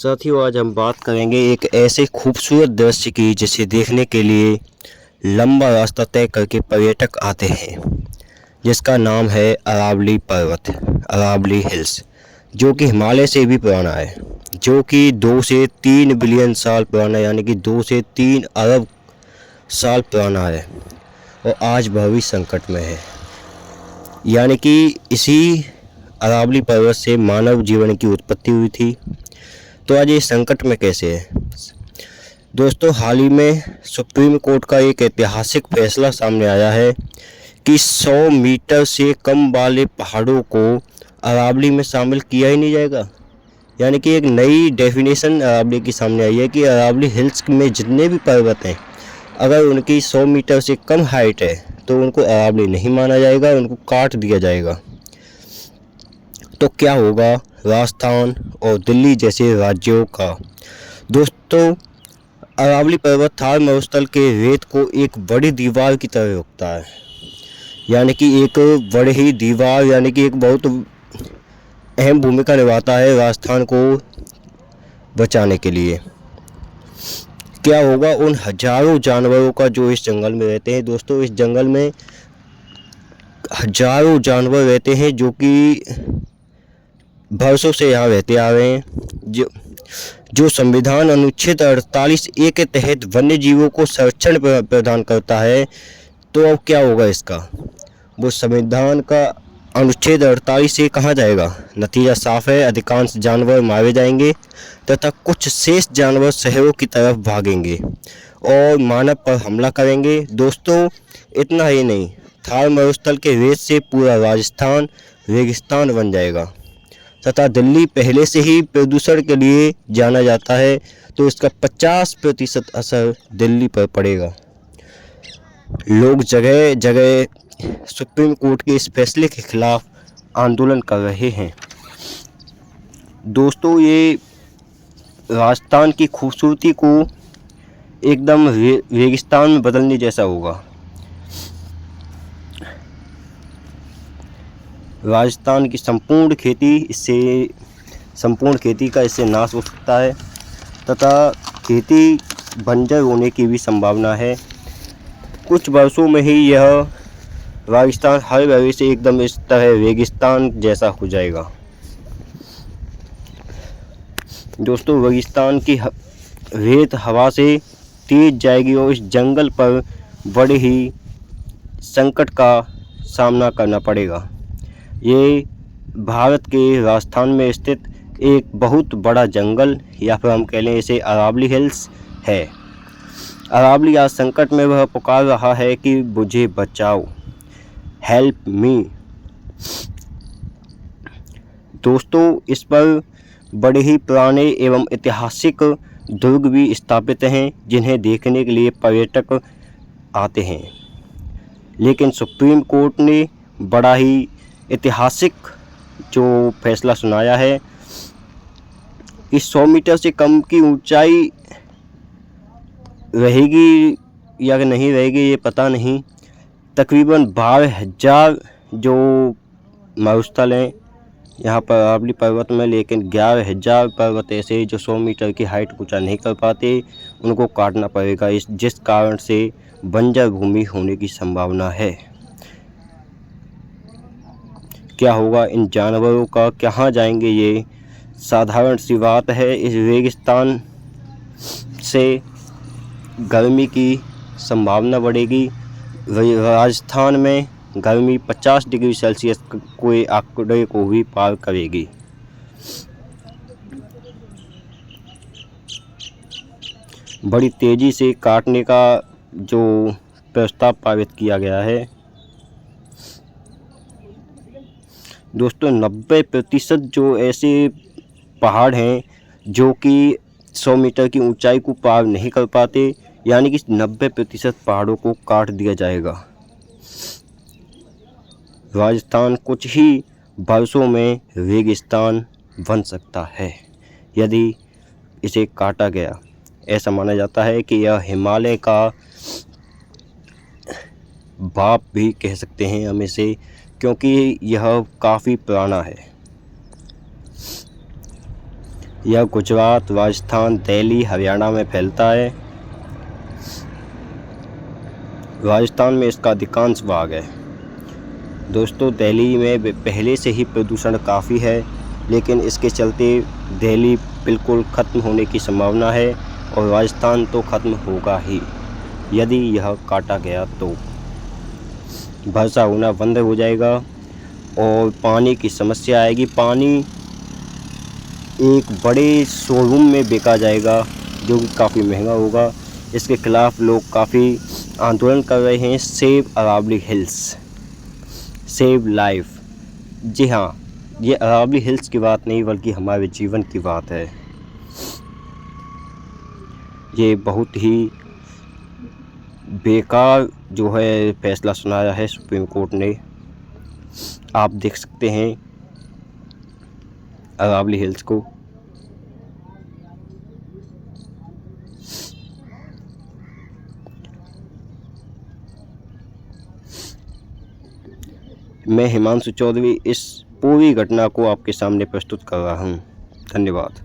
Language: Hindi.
साथियों, आज हम बात करेंगे एक ऐसे खूबसूरत दृश्य की जिसे देखने के लिए लंबा रास्ता तय करके पर्यटक आते हैं, जिसका नाम है अरावली पर्वत, अरावली हिल्स, जो कि हिमालय से भी पुराना है, जो कि 2 से 3 बिलियन साल पुराना यानी कि 2 से 3 अरब साल पुराना है और आज भविष्य संकट में है। यानी कि इसी अरावली पर्वत से मानव जीवन की उत्पत्ति हुई थी। तो आज ये संकट में कैसे है दोस्तों? हाल ही में सुप्रीम कोर्ट का एक ऐतिहासिक फैसला सामने आया है कि 100 मीटर से कम वाले पहाड़ों को अरावली में शामिल किया ही नहीं जाएगा। यानी कि एक नई डेफिनेशन अरावली की सामने आई है कि अरावली हिल्स में जितने भी पर्वत हैं, अगर उनकी 100 मीटर से कम हाइट है तो उनको अरावली नहीं माना जाएगा, उनको काट दिया जाएगा। तो क्या होगा राजस्थान और दिल्ली जैसे राज्यों का? दोस्तों, अरावली पर्वत थार मरुस्थल के रेत को एक बड़ी दीवार की तरह रोकता है। यानी कि एक बड़ी ही दीवार, यानी कि एक बहुत अहम भूमिका निभाता है राजस्थान को बचाने के लिए। क्या होगा उन हजारों जानवरों का जो इस जंगल में रहते हैं? दोस्तों, इस जंगल में हजारों जानवर रहते हैं जो कि बरसों से यहाँ रहते आ रहे हैं। जो संविधान अनुच्छेद 48A के तहत वन्य जीवों को संरक्षण प्रदान करता है, तो अब क्या होगा इसका? वो संविधान का अनुच्छेद 48A कहाँ जाएगा? नतीजा साफ है, अधिकांश जानवर मारे जाएंगे तथा कुछ शेष जानवर शहरों की तरफ भागेंगे और मानव पर हमला करेंगे। दोस्तों, इतना ही नहीं, थार मरुस्थल के रेत से पूरा राजस्थान रेगिस्तान बन जाएगा तथा दिल्ली पहले से ही प्रदूषण के लिए जाना जाता है, तो इसका 50% असर दिल्ली पर पड़ेगा। लोग जगह जगह सुप्रीम कोर्ट के इस फैसले के खिलाफ आंदोलन कर रहे हैं। दोस्तों, ये राजस्थान की खूबसूरती को एकदम रेगिस्तान में बदलने जैसा होगा। राजस्थान की संपूर्ण खेती का इससे नाश हो सकता है तथा खेती बंजर होने की भी संभावना है। कुछ वर्षों में ही यह राजस्थान हर वजह से एकदम इस तरह रेगिस्तान जैसा हो जाएगा। दोस्तों, रेगिस्तान की रेत हवा से तेज जाएगी और इस जंगल पर बड़े ही संकट का सामना करना पड़ेगा। ये भारत के राजस्थान में स्थित एक बहुत बड़ा जंगल, या फिर हम कह लें इसे अरावली हिल्स है। अरावली आज संकट में वह पुकार रहा है कि मुझे बचाओ, हेल्प मी। दोस्तों, इस पर बड़े ही पुराने एवं ऐतिहासिक दुर्ग भी स्थापित हैं जिन्हें देखने के लिए पर्यटक आते हैं। लेकिन सुप्रीम कोर्ट ने बड़ा ही ऐतिहासिक जो फैसला सुनाया है, इस 100 मीटर से कम की ऊंचाई रहेगी या नहीं रहेगी ये पता नहीं। तकरीबन 12,000 जो मरुस्थल हैं यहाँ पर अरावली पर्वत में, लेकिन 11,000 पर्वत ऐसे जो 100 मीटर की हाइट ऊंचा नहीं कर पाते, उनको काटना पड़ेगा, जिस कारण से बंजर भूमि होने की संभावना है। क्या होगा इन जानवरों का? कहाँ जाएंगे ये? साधारण सी बात है, इस रेगिस्तान से गर्मी की संभावना बढ़ेगी। राजस्थान में गर्मी 50 डिग्री सेल्सियस के आंकड़े को भी पार करेगी। बड़ी तेज़ी से काटने का जो प्रस्ताव पारित किया गया है। दोस्तों, 90% जो ऐसे पहाड़ हैं जो कि 100 मीटर की ऊंचाई को पार नहीं कर पाते, यानी कि 90% पहाड़ों को काट दिया जाएगा। राजस्थान कुछ ही वर्षों में रेगिस्तान बन सकता है यदि इसे काटा गया। ऐसा माना जाता है कि यह हिमालय का बाप भी कह सकते हैं हम इसे, क्योंकि यह काफ़ी पुराना है। यह गुजरात, राजस्थान, दिल्ली, हरियाणा में फैलता है। राजस्थान में इसका अधिकांश भाग है। दोस्तों, दिल्ली में पहले से ही प्रदूषण काफ़ी है, लेकिन इसके चलते दिल्ली बिल्कुल ख़त्म होने की संभावना है और राजस्थान तो ख़त्म होगा ही यदि यह काटा गया तो। वर्षा होना बंद हो जाएगा और पानी की समस्या आएगी। पानी एक बड़े शोरूम में बेचा जाएगा जो कि काफ़ी महंगा होगा। इसके खिलाफ लोग काफ़ी आंदोलन कर रहे हैं। Save Aravalli hills, save life. जी हाँ, ये अरावली हिल्स की बात नहीं बल्कि हमारे जीवन की बात है। ये बहुत ही बेकार जो है फैसला सुनाया है सुप्रीम कोर्ट ने। आप देख सकते हैं अरावली हिल्स को। मैं हिमांशु चौधरी इस पूरी घटना को आपके सामने प्रस्तुत कर रहा हूँ। धन्यवाद।